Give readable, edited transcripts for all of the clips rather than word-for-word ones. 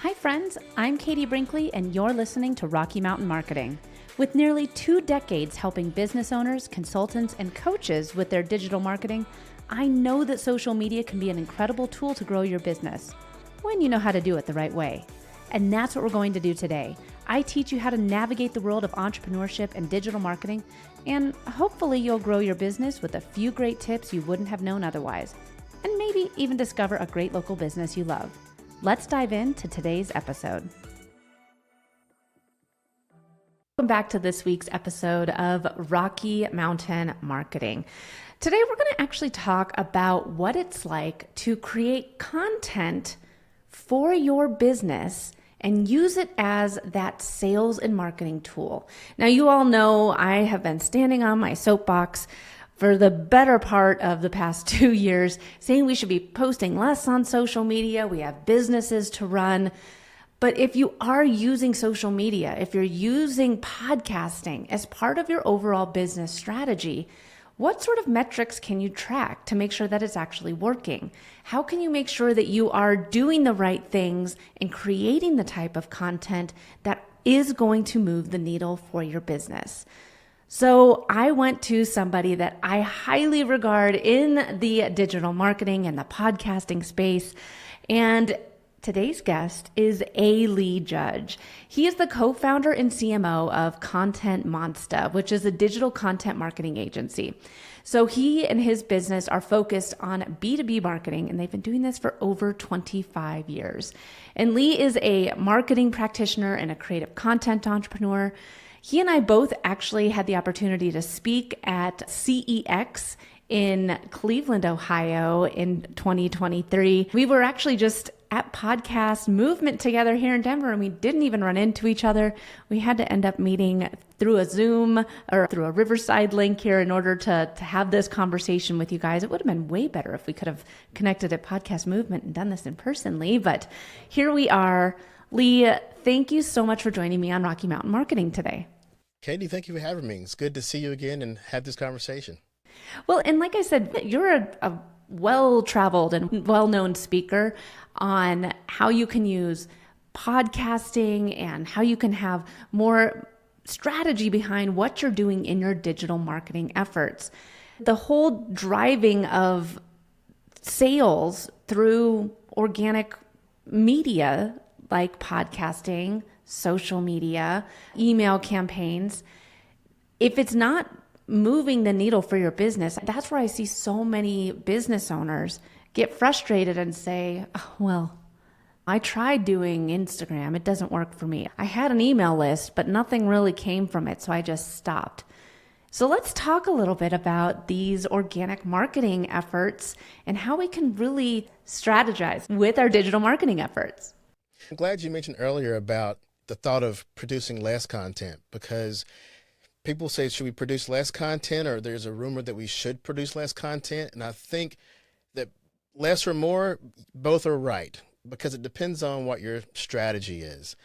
Hi friends, I'm Katie Brinkley and you're listening to Rocky Mountain Marketing. With nearly 2 decades helping business owners, consultants, and coaches with their digital marketing, I know that social media can be an incredible tool to grow your business when you know how to do it the right way. And that's what we're going to do today. I teach you how to navigate the world of entrepreneurship and digital marketing, and hopefully you'll grow your business with a few great tips you wouldn't have known otherwise, and maybe even discover a great local business you love. Let's dive into today's episode. Welcome back to this week's episode of Rocky Mountain Marketing. Today we're going to actually talk about what it's like to create content for your business and use it as that sales and marketing tool. Now, you all know I have been standing on my soapbox for the better part of the past 2 years, saying we should be posting less on social media. We have businesses to run. But if you are using social media, if you're using podcasting as part of your overall business strategy, what sort of metrics can you track to make sure that it's actually working? How can you make sure that you are doing the right things and creating the type of content that is going to move the needle for your business? So I went to somebody that I highly regard in the digital marketing and the podcasting space, and today's guest is Lee Judge. He is the co-founder and CMO of Content Monsta, which is a digital content marketing agency. So he and his business are focused on B2B marketing, and they've been doing this for over 25 years. And Lee is a marketing practitioner and a creative content entrepreneur. He and I both actually had the opportunity to speak at CEX in Cleveland, Ohio in 2023. We were actually just at Podcast Movement together here in Denver, and we didn't even run into each other. We had to end up meeting through a Zoom or through a Riverside link here in order to have this conversation with you guys. It would have been way better if we could have connected at Podcast Movement and done this in person, Lee, but here we are. Lee, thank you so much for joining me on Rocky Mountain Marketing today. Katie, thank you for having me. It's good to see you again and have this conversation. Well, and like I said, you're a well-traveled and well-known speaker on how you can use podcasting and how you can have more strategy behind what you're doing in your digital marketing efforts. The whole driving of sales through organic media like podcasting, social media, email campaigns, if it's not moving the needle for your business, that's where I see so many business owners get frustrated and say, oh, well, I tried doing Instagram. It doesn't work for me. I had an email list, but nothing really came from it, so I just stopped. So let's talk a little bit about these organic marketing efforts and how we can really strategize with our digital marketing efforts. I'm glad you mentioned earlier about the thought of producing less content, because people say, should we produce less content? Or there's a rumor that we should produce less content. And I think that less or more, both are right, because it depends on what your strategy is.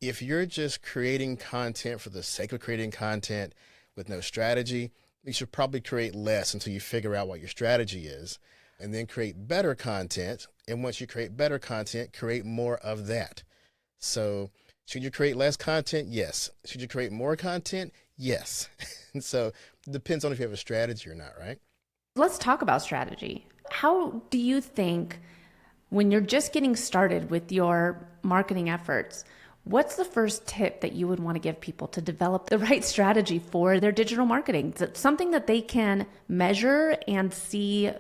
If you're just creating content for the sake of creating content with no strategy, you should probably create less until you figure out what your strategy is, and then create better content. And once you create better content, create more of that. So should you create less content? Yes. Should you create more content? Yes. And so it depends on if you have a strategy or not, right? Let's talk about strategy. How do you think, when you're just getting started with your marketing efforts, what's the first tip that you would want to give people to develop the right strategy for their digital marketing? Something that they can measure and see,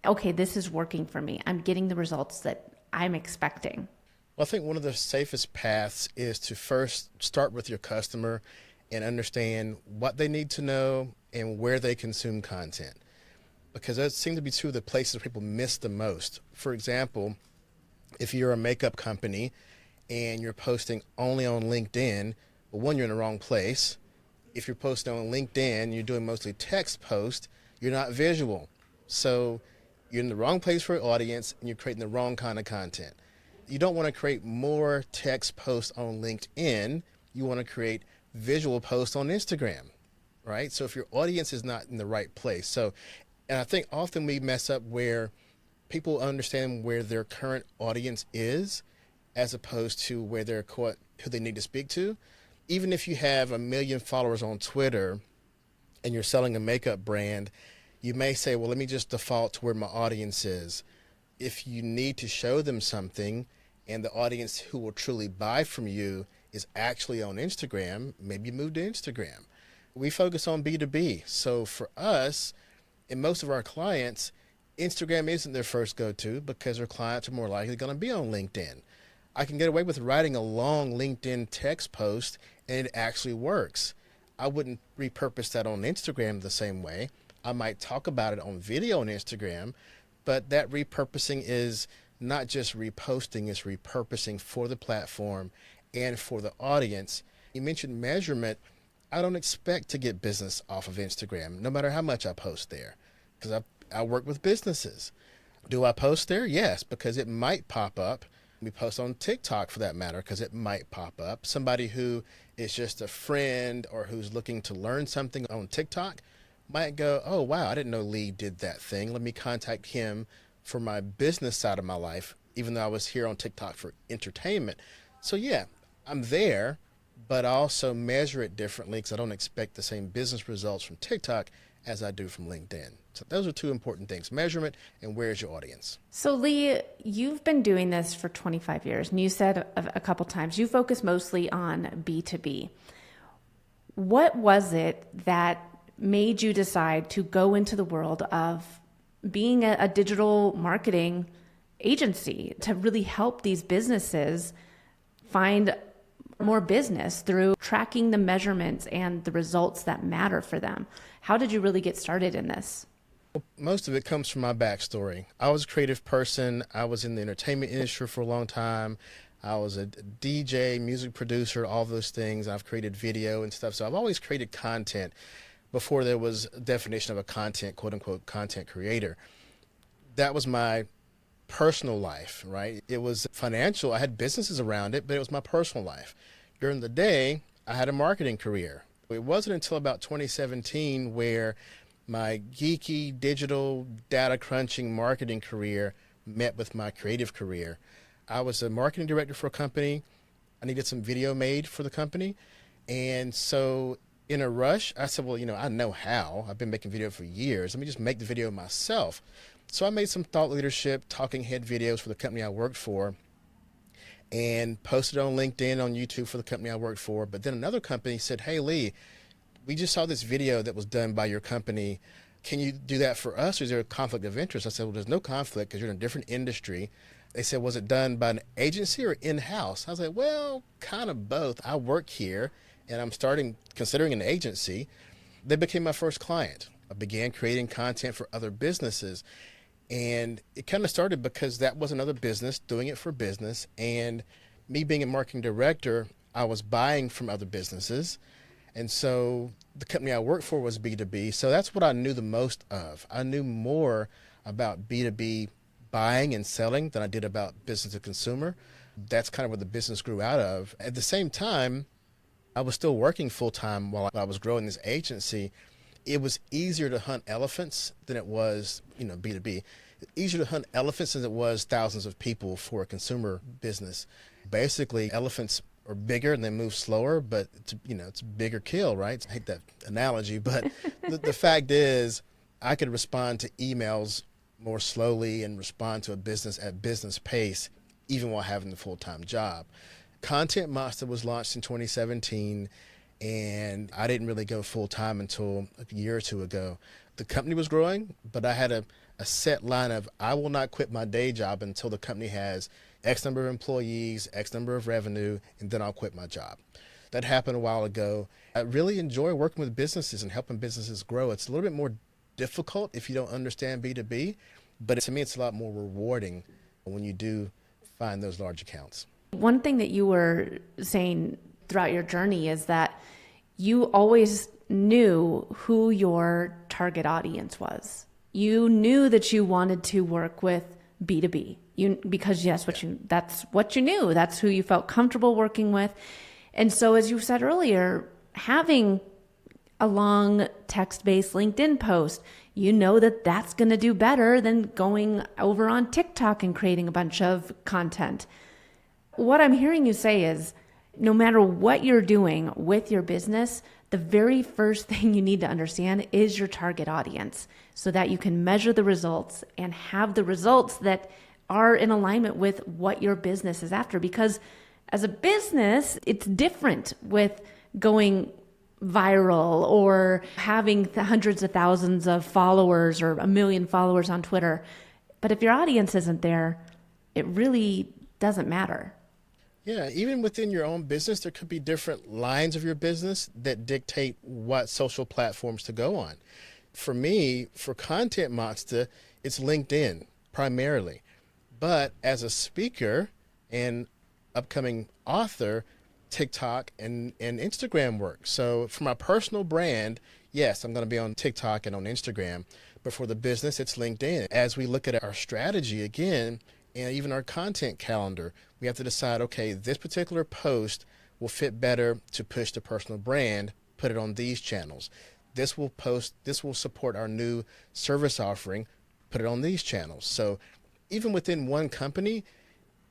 okay, this is working for me. I'm getting the results that I'm expecting. Well, I think one of the safest paths is to first start with your customer and understand what they need to know and where they consume content, because those seem to be two of the places where people miss the most. For example, if you're a makeup company and you're posting only on LinkedIn, well, one, you're in the wrong place. If you're posting on LinkedIn, you're doing mostly text post, you're not visual. So you're in the wrong place for your audience and you're creating the wrong kind of content. You don't want to create more text posts on LinkedIn. You want to create visual posts on Instagram, right? So if your audience is not in the right place. And I think often we mess up where people understand where their current audience is as opposed to where they're caught, who they need to speak to. Even if you have 1 million followers on Twitter and you're selling a makeup brand, you may say, well, let me just default to where my audience is. If you need to show them something and the audience who will truly buy from you is actually on Instagram, maybe move to Instagram. We focus on B2B. So for us and most of our clients, Instagram isn't their first go-to because their clients are more likely going to be on LinkedIn. I can get away with writing a long LinkedIn text post and it actually works. I wouldn't repurpose that on Instagram the same way. I might talk about it on video on Instagram, but that repurposing is not just reposting, it's repurposing for the platform and for the audience. You mentioned measurement. I don't expect to get business off of Instagram, no matter how much I post there, because I work with businesses. Do I post there? Yes, because it might pop up. We post on TikTok for that matter, because it might pop up. Somebody who is just a friend or who's looking to learn something on TikTok might go, oh, wow, I didn't know Lee did that thing. Let me contact him for my business side of my life, even though I was here on TikTok for entertainment. So yeah, I'm there, but I also measure it differently because I don't expect the same business results from TikTok as I do from LinkedIn. So those are two important things, measurement and where's your audience. So Lee, you've been doing this for 25 years, and you said a couple times you focus mostly on B2B. What was it that made you decide to go into the world of being a digital marketing agency to really help these businesses find more business through tracking the measurements and the results that matter for them? How did you really get started in this? Most of it comes from my backstory. I was a creative person. I was in the entertainment industry for a long time. I was a DJ, music producer, all those things. I've created video and stuff. So I've always created content before there was a definition of a content, quote unquote, content creator. That was my personal life, right? It was financial. I had businesses around it, but it was my personal life. During the day, I had a marketing career. It wasn't until about 2017 where my geeky digital data crunching marketing career met with my creative career. I was a marketing director for a company. I needed some video made for the company. And so in a rush, I said, well, I know how. I've been making video for years. Let me just make the video myself. So I made some thought leadership, talking head videos for the company I worked for and posted on LinkedIn, on YouTube for the company I worked for. But then another company said, hey, Lee, we just saw this video that was done by your company. Can you do that for us? Or is there a conflict of interest? I said, well, there's no conflict because you're in a different industry. They said, was it done by an agency or in-house? I was like, well, kind of both. I work here and I'm considering an agency. They became my first client. I began creating content for other businesses. And it kind of started because that was another business doing it for business. And me being a marketing director, I was buying from other businesses. And so the company I worked for was B2B. So that's what I knew the most of. I knew more about B2B buying and selling than I did about business to consumer. That's kind of where the business grew out of. At the same time, I was still working full time while I was growing this agency. It was easier to hunt elephants than it was, B2B. Easier to hunt elephants than it was thousands of people for a consumer business. Basically, elephants are bigger and they move slower, but it's a bigger kill, right? I hate that analogy, but the fact is I could respond to emails more slowly and respond to a business at business pace, even while having the full-time job. Content Monsta was launched in 2017, and I didn't really go full-time until a year or two ago. The company was growing, but I had a set line of I will not quit my day job until the company has X number of employees, X number of revenue, and then I'll quit my job. That happened a while ago. I really enjoy working with businesses and helping businesses grow. It's a little bit more difficult if you don't understand B2B, but to me it's a lot more rewarding when you do find those large accounts. One thing that you were saying throughout your journey is that you always knew who your target audience was. You knew that you wanted to work with B2B because that's what you knew. That's who you felt comfortable working with. And so as you said earlier, having a long text-based LinkedIn post, you know that that's going to do better than going over on TikTok and creating a bunch of content. What I'm hearing you say is no matter what you're doing with your business, the very first thing you need to understand is your target audience so that you can measure the results and have the results that are in alignment with what your business is after. Because as a business, it's different with going viral or having hundreds of thousands of followers or 1 million followers on Twitter. But if your audience isn't there, it really doesn't matter. Yeah, even within your own business, there could be different lines of your business that dictate what social platforms to go on. For me, for Content Monsta, it's LinkedIn primarily. But as a speaker and upcoming author, TikTok and Instagram work. So for my personal brand, yes, I'm going to be on TikTok and on Instagram. But for the business, it's LinkedIn. As we look at our strategy again, and even our content calendar, we have to decide, okay, this particular post will fit better to push the personal brand, put it on these channels. This will support our new service offering, put it on these channels. So even within one company,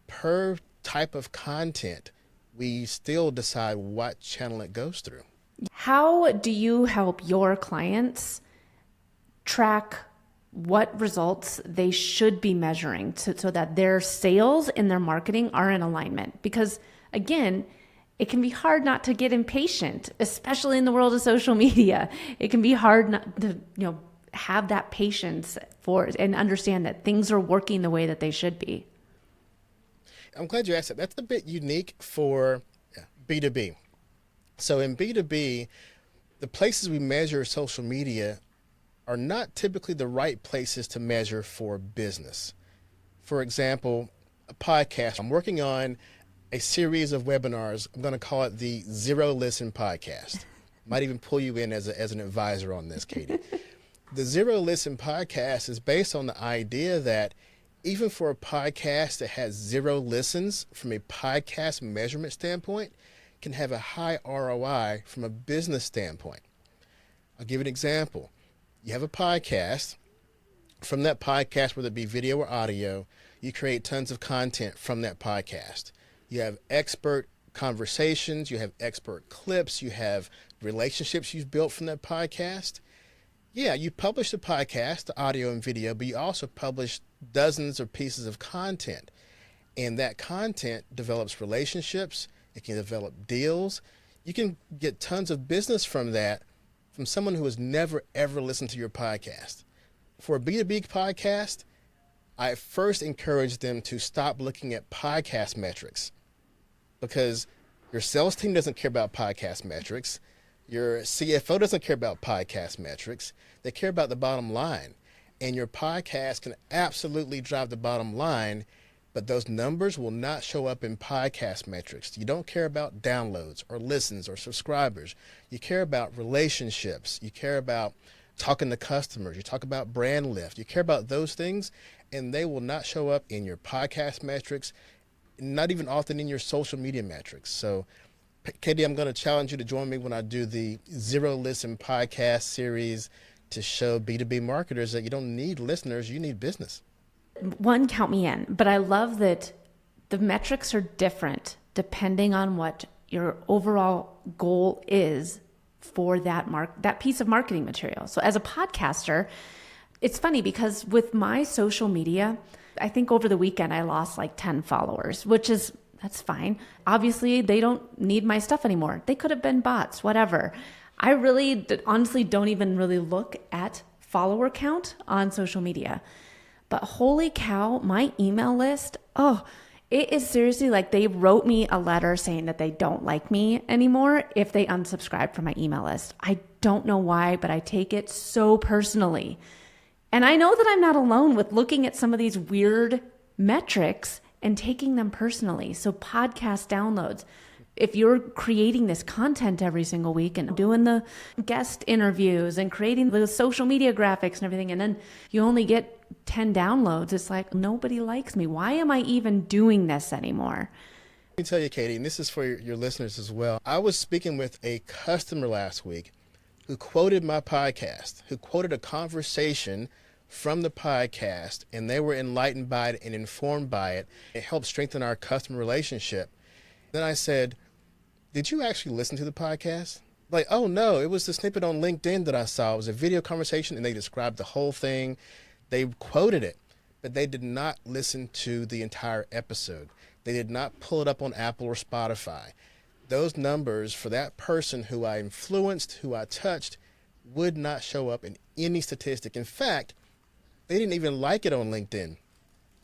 per type of content, we still decide what channel it goes through. How do you help your clients track what results they should be measuring so that their sales and their marketing are in alignment? Because again, it can be hard not to get impatient, especially in the world of social media. It can be hard not to, have that patience for and understand that things are working the way that they should be. I'm glad you asked that. That's a bit unique for B2B. So in B2B, the places we measure social media are not typically the right places to measure for business. For example, a podcast. I'm working on a series of webinars. I'm going to call it the Zero Listen Podcast. Might even pull you in as an advisor on this, Katie. The Zero Listen Podcast is based on the idea that even for a podcast that has 0 listens from a podcast measurement standpoint, can have a high ROI from a business standpoint. I'll give you an example. You have a podcast. From that podcast, whether it be video or audio, you create tons of content from that podcast. You have expert conversations, you have expert clips, you have relationships you've built from that podcast. Yeah, you publish the podcast, the audio and video, but you also publish dozens of pieces of content. And that content develops relationships, it can develop deals. You can get tons of business from that from someone who has never, ever listened to your podcast. For a B2B podcast, I first encourage them to stop looking at podcast metrics because your sales team doesn't care about podcast metrics. Your CFO doesn't care about podcast metrics. They care about the bottom line. And your podcast can absolutely drive the bottom line, but those numbers will not show up in podcast metrics. You don't care about downloads or listens or subscribers. You care about relationships. You care about talking to customers. You talk about brand lift. You care about those things, and they will not show up in your podcast metrics, not even often in your social media metrics. So, Katie, I'm going to challenge you to join me when I do the Zero Listen podcast series to show B2B marketers that you don't need listeners, you need business. One, count me in, but I love that the metrics are different depending on what your overall goal is for that piece of marketing material. So as a podcaster, it's funny because with my social media, I think over the weekend I lost like 10 followers, that's fine. Obviously, they don't need my stuff anymore. They could have been bots, whatever. I really honestly don't even really look at follower count on social media. But holy cow, my email list, it is seriously like they wrote me a letter saying that they don't like me anymore if they unsubscribe from my email list. I don't know why, but I take it so personally. And I know that I'm not alone with looking at some of these weird metrics and taking them personally. So podcast downloads, if you're creating this content every single week and doing the guest interviews and creating the social media graphics and everything, and then you only get 10 downloads, it's like, nobody likes me. Why am I even doing this anymore? Let me tell you, Katie, and this is for your listeners as well. I was speaking with a customer last week who quoted my podcast, who quoted a conversation from the podcast and they were enlightened by it and informed by it, it helped strengthen our customer relationship. Then I said, did you actually listen to the podcast? Like, oh no, it was the snippet on LinkedIn that I saw. It was a video conversation and they described the whole thing. They quoted it, but they did not listen to the entire episode. They did not pull it up on Apple or Spotify. Those numbers for that person who I influenced, who I touched, would not show up in any statistic. In fact, they didn't even like it on LinkedIn.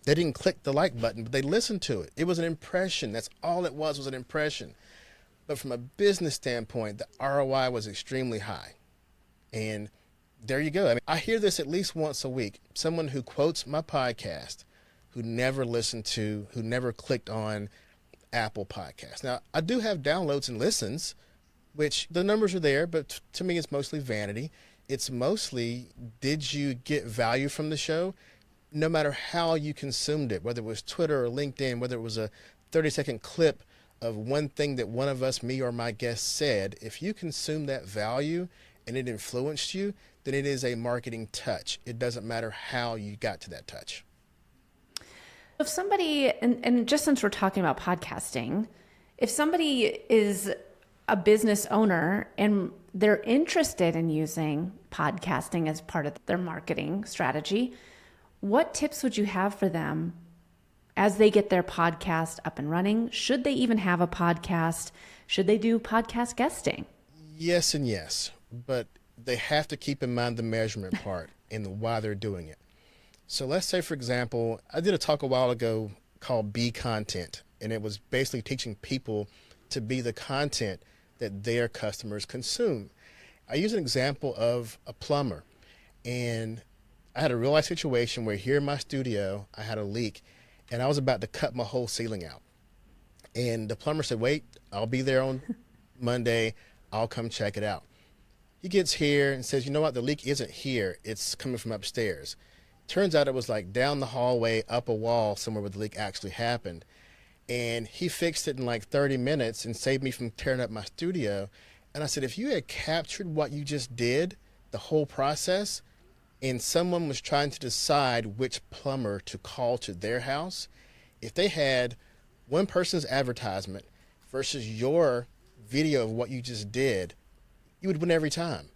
They didn't click the like button, but they listened to it. It was an impression. That's all it was an impression. But from a business standpoint, the ROI was extremely high. And there you go. I mean, I hear this at least once a week. Someone who quotes my podcast, who never listened to, who never clicked on Apple Podcasts. Now, I do have downloads and listens, which the numbers are there, but to me, it's mostly vanity. It's mostly, did you get value from the show? No matter how you consumed it, whether it was Twitter or LinkedIn, whether it was a 30-second clip of one thing that one of us, me or my guest, said, if you consume that value and it influenced you, then it is a marketing touch. It doesn't matter how you got to that touch. If somebody, and just since we're talking about podcasting, if somebody is a business owner and they're interested in using podcasting as part of their marketing strategy, what tips would you have for them as they get their podcast up and running? Should they even have a podcast? Should they do podcast guesting? Yes and yes, but they have to keep in mind the measurement part and why they're doing it. So let's say, for example, I did a talk a while ago called Be Content, and it was basically teaching people to be the content that their customers consume. I use an example of a plumber, and I had a real life situation where here in my studio, I had a leak, and I was about to cut my whole ceiling out. And the plumber said, wait, I'll be there on Monday. I'll come check it out. He gets here and says, you know what? The leak isn't here. It's coming from upstairs. Turns out it was like down the hallway, up a wall, somewhere where the leak actually happened. And he fixed it in like 30 minutes and saved me from tearing up my studio. And I said, if you had captured what you just did, the whole process, and someone was trying to decide which plumber to call to their house, if they had one person's advertisement versus your video of what you just did, you would win every time.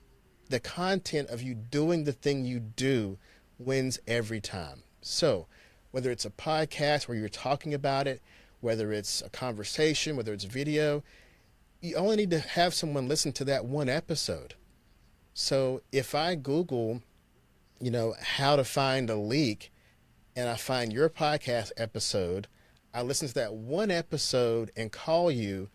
The content of you doing the thing you do wins every time. So whether it's a podcast where you're talking about it, whether it's a conversation, whether it's video, you only need to have someone listen to that one episode. So if I Google, how to find a leak, and I find your podcast episode, I listen to that one episode and call you,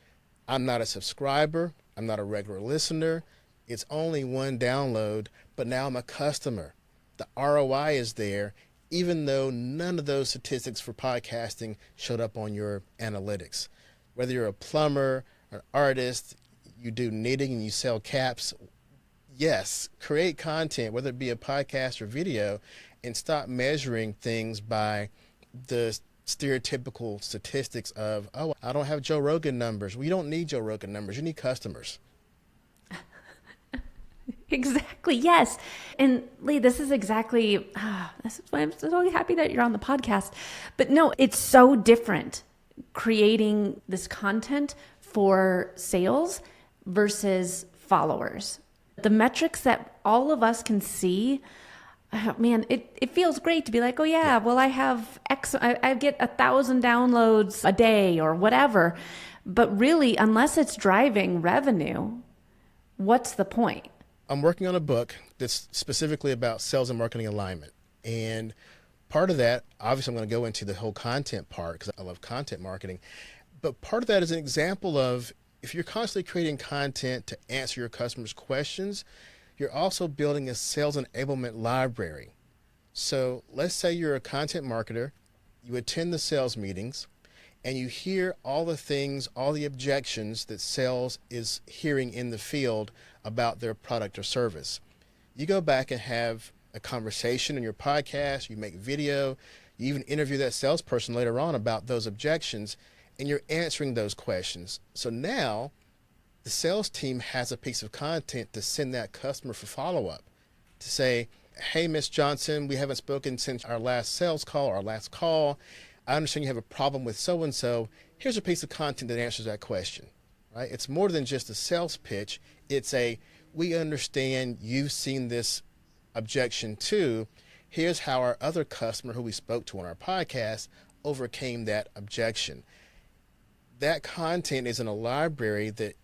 I'm not a subscriber, I'm not a regular listener, it's only one download, but now I'm a customer. The ROI is there, even though none of those statistics for podcasting showed up on your analytics. Whether you're a plumber, an artist, you do knitting and you sell caps, yes, create content, whether it be a podcast or video, and stop measuring things by the stereotypical statistics of, oh, I don't have Joe Rogan numbers. Well, you don't need Joe Rogan numbers. You need customers. Exactly. Yes. And Lee, this is exactly, this is why I'm so happy that you're on the podcast. But no, it's so different creating this content for sales versus followers. The metrics that all of us can see, man, it feels great to be like, oh yeah, well I have X, I get 1,000 downloads a day or whatever. But really, unless it's driving revenue, what's the point? I'm working on a book that's specifically about sales and marketing alignment. And part of that, obviously I'm going to go into the whole content part because I love content marketing. But part of that is an example of if you're constantly creating content to answer your customers' questions, you're also building a sales enablement library. So let's say you're a content marketer, you attend the sales meetings, and you hear all the things, all the objections that sales is hearing in the field about their product or service. You go back and have a conversation in your podcast, you make video, you even interview that salesperson later on about those objections, and you're answering those questions. So now the sales team has a piece of content to send that customer for follow-up, to say, hey, Miss Johnson, we haven't spoken since our last sales call, our last call. I understand you have a problem with so-and-so. Here's a piece of content that answers that question, right? It's more than just a sales pitch. It's we understand you've seen this objection too. Here's how our other customer who we spoke to on our podcast overcame that objection. That content is in a library that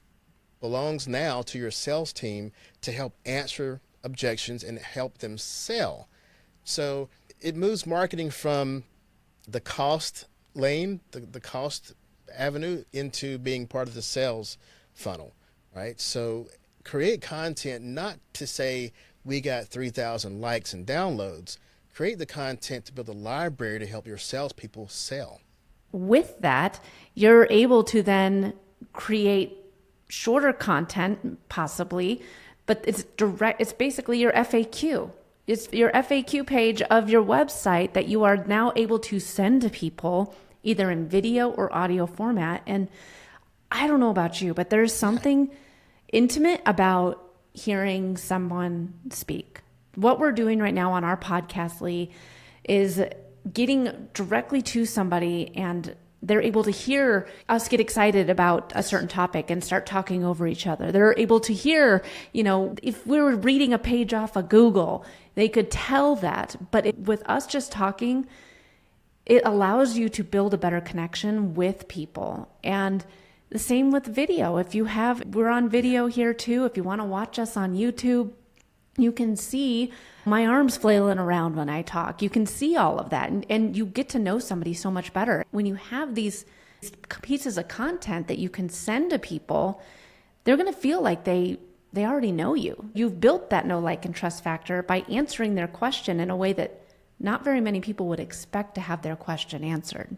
belongs now to your sales team to help answer objections and help them sell. So it moves marketing from the cost lane, the cost avenue, into being part of the sales funnel, right? So create content not to say we got 3,000 likes and downloads. Create the content to build a library to help your salespeople sell. With that, you're able to then create shorter content, possibly, but it's direct. It's basically your FAQ. It's your FAQ page of your website that you are now able to send to people either in video or audio format. And I don't know about you, but there's something intimate about hearing someone speak. What we're doing right now on our podcast, Lee, is getting directly to somebody, and they're able to hear us get excited about a certain topic and start talking over each other. They're able to hear, if we were reading a page off of Google, they could tell that. But with us just talking, it allows you to build a better connection with people. And the same with video. We're on video here too. If you want to watch us on YouTube, you can see my arms flailing around when I talk. You can see all of that, and you get to know somebody so much better. When you have these pieces of content that you can send to people, they're going to feel like they already know you. You've built that know, like, and trust factor by answering their question in a way that not very many people would expect to have their question answered.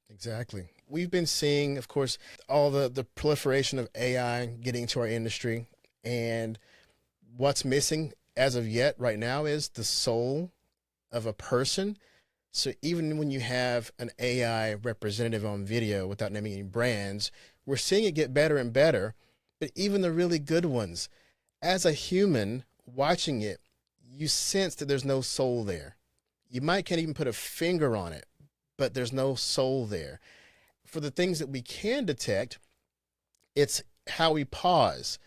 Exactly. We've been seeing, of course, all the proliferation of AI getting into our industry, and what's missing as of yet right now is the soul of a person. So even when you have an AI representative on video, without naming any brands, we're seeing it get better and better. But even the really good ones, as a human watching it, you sense that there's no soul there. You can't even put a finger on it, but there's no soul there. For the things that we can detect, it's how we pause,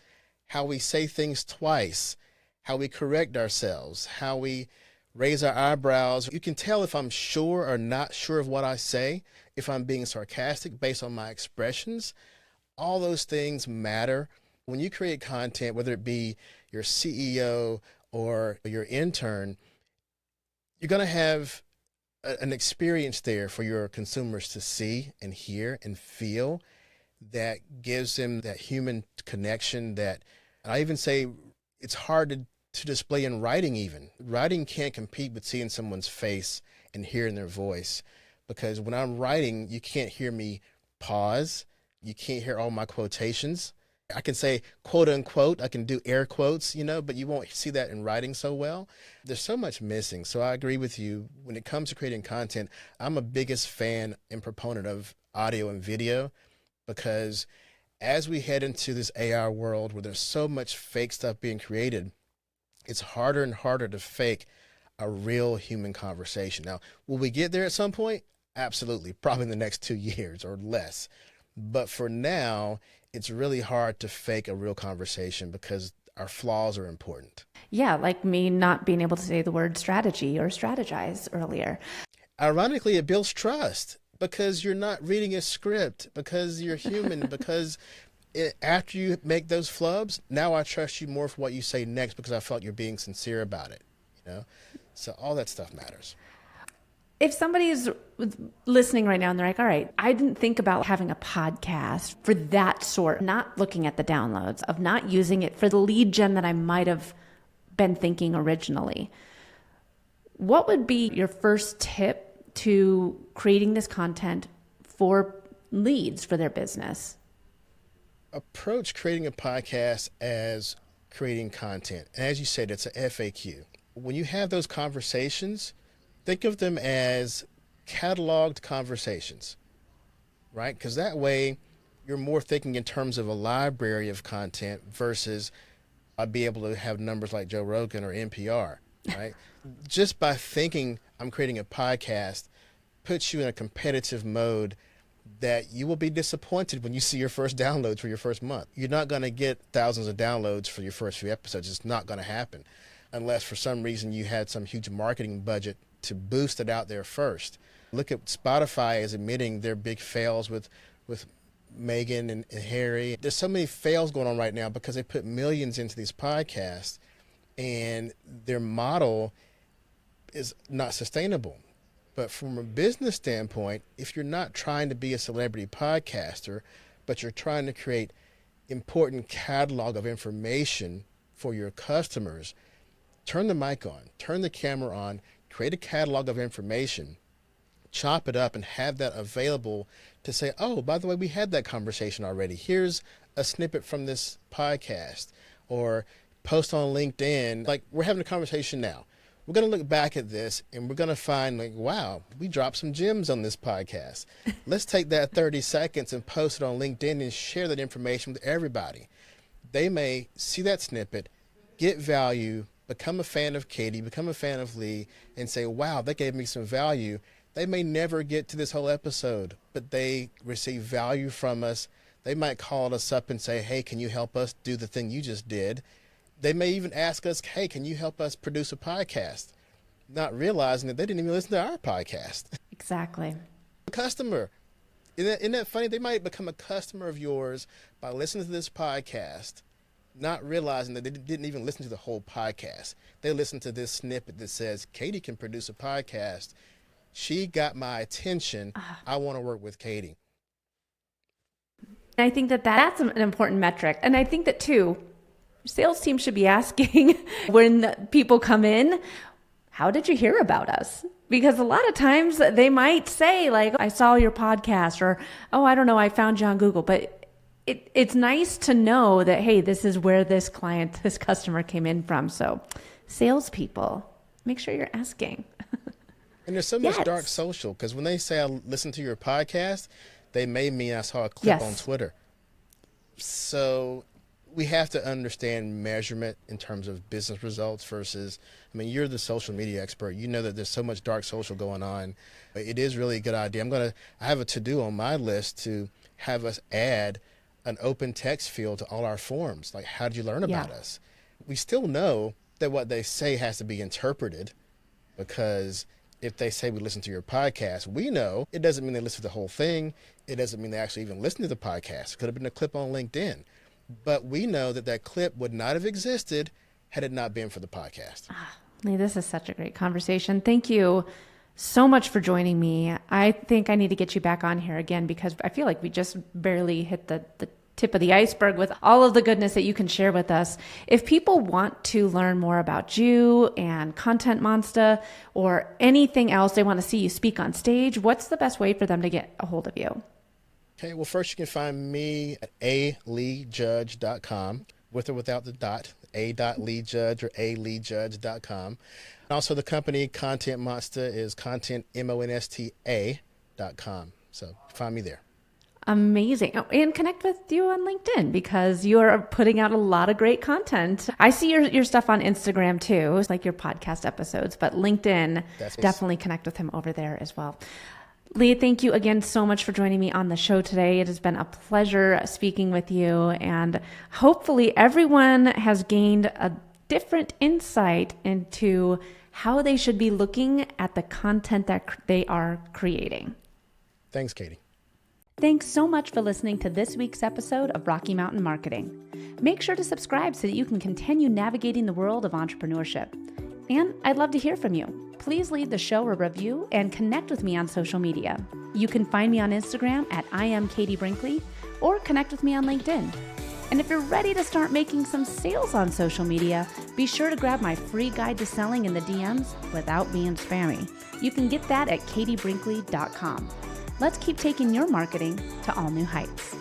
how we say things twice, how we correct ourselves, how we raise our eyebrows. You can tell if I'm sure or not sure of what I say, if I'm being sarcastic based on my expressions. All those things matter. When you create content, whether it be your CEO or your intern, you're going to have an experience there for your consumers to see and hear and feel that gives them that human connection that I even say it's hard to display in writing even. Writing can't compete with seeing someone's face and hearing their voice, because when I'm writing, you can't hear me pause. You can't hear all my quotations. I can say quote unquote, I can do air quotes, but you won't see that in writing so well. There's so much missing. So I agree with you. When it comes to creating content, I'm a biggest fan and proponent of audio and video, because as we head into this AI world where there's so much fake stuff being created, it's harder and harder to fake a real human conversation. Now, will we get there at some point? Absolutely. Probably in the next 2 years or less. But for now, it's really hard to fake a real conversation because our flaws are important. Yeah, like me not being able to say the word strategy or strategize earlier. Ironically, it builds trust because you're not reading a script, because you're human, because after you make those flubs, now I trust you more for what you say next because I felt you're being sincere about it. So all that stuff matters. If somebody is listening right now and they're like, all right, I didn't think about having a podcast for that sort, not looking at the downloads, of not using it for the lead gen that I might have been thinking originally, what would be your first tip to creating this content for leads for their business? Approach creating a podcast as creating content. And as you said, it's a FAQ. When you have those conversations, think of them as cataloged conversations, right? Because that way you're more thinking in terms of a library of content versus I'd be able to have numbers like Joe Rogan or NPR. right? Just by thinking I'm creating a podcast puts you in a competitive mode that you will be disappointed when you see your first downloads for your first month. You're not going to get thousands of downloads for your first few episodes. It's not going to happen unless for some reason you had some huge marketing budget to boost it out there first. Look at Spotify is admitting their big fails with Megan and Harry. There's so many fails going on right now because they put millions into these podcasts and their model is not sustainable. But from a business standpoint, if you're not trying to be a celebrity podcaster, but you're trying to create important catalog of information for your customers, turn the mic on, turn the camera on, create a catalog of information, chop it up and have that available to say, oh, by the way, we had that conversation already. Here's a snippet from this podcast, or post on LinkedIn. Like, we're having a conversation now. We're going to look back at this and we're going to find, like, wow, we dropped some gems on this podcast. Let's take that 30 seconds and post it on LinkedIn and share that information with everybody. They may see that snippet, get value, become a fan of Katie, become a fan of Lee, and say, wow, that gave me some value. They may never get to this whole episode, but they receive value from us. They might call us up and say, hey, can you help us do the thing you just did? They may even ask us, hey, can you help us produce a podcast? Not realizing that they didn't even listen to our podcast. Exactly. Customer. Isn't that funny? They might become a customer of yours by listening to this podcast, not realizing that they didn't even listen to the whole podcast. They listened to this snippet that says, Katie can produce a podcast. She got my attention. I want to work with Katie. I think that that's an important metric. And I think that, too, sales team should be asking when people come in, how did you hear about us? Because a lot of times they might say, like, I saw your podcast, or, oh, I don't know, I found you on Google. But it's nice to know that, hey, this is where this client, this customer came in from. So salespeople, make sure you're asking. And there's so much dark social, because when they say I listened to your podcast, they may mean I saw a clip on Twitter. So we have to understand measurement in terms of business results versus, I mean, you're the social media expert. You know that there's so much dark social going on. It is really a good idea. I have a to-do on my list to have us add an open text field to all our forms. Like, how did you learn about us? We still know that what they say has to be interpreted, because if they say we listen to your podcast, we know it doesn't mean they listen to the whole thing. It doesn't mean they actually even listen to the podcast. It could have been a clip on LinkedIn. But we know that that clip would not have existed had it not been for the podcast. Lee, this is such a great conversation. Thank you so much for joining me. I think I need to get you back on here again, because I feel like we just barely hit the tip of the iceberg with all of the goodness that you can share with us. If people want to learn more about you and Content Monsta, or anything else, they want to see you speak on stage, what's the best way for them to get a hold of you? Okay, well, first you can find me at aleejudge.com, with or without the dot, a.leejudge or aleejudge.com. And also the company Content Monsta is contentmonsta.com. So find me there. Amazing. Oh, and connect with you on LinkedIn, because you are putting out a lot of great content. I see your stuff on Instagram too. It's like your podcast episodes, but LinkedIn, definitely connect with him over there as well. Lee, thank you again so much for joining me on the show today. It has been a pleasure speaking with you, and hopefully everyone has gained a different insight into how they should be looking at the content that they are creating. Thanks, Katie. Thanks so much for listening to this week's episode of Rocky Mountain Marketing. Make sure to subscribe so that you can continue navigating the world of entrepreneurship. And I'd love to hear from you. Please leave the show a review and connect with me on social media. You can find me on Instagram at @IamKatieBrinkley, or connect with me on LinkedIn. And if you're ready to start making some sales on social media, be sure to grab my free guide to selling in the DMs without being spammy. You can get that at katiebrinkley.com. Let's keep taking your marketing to all new heights.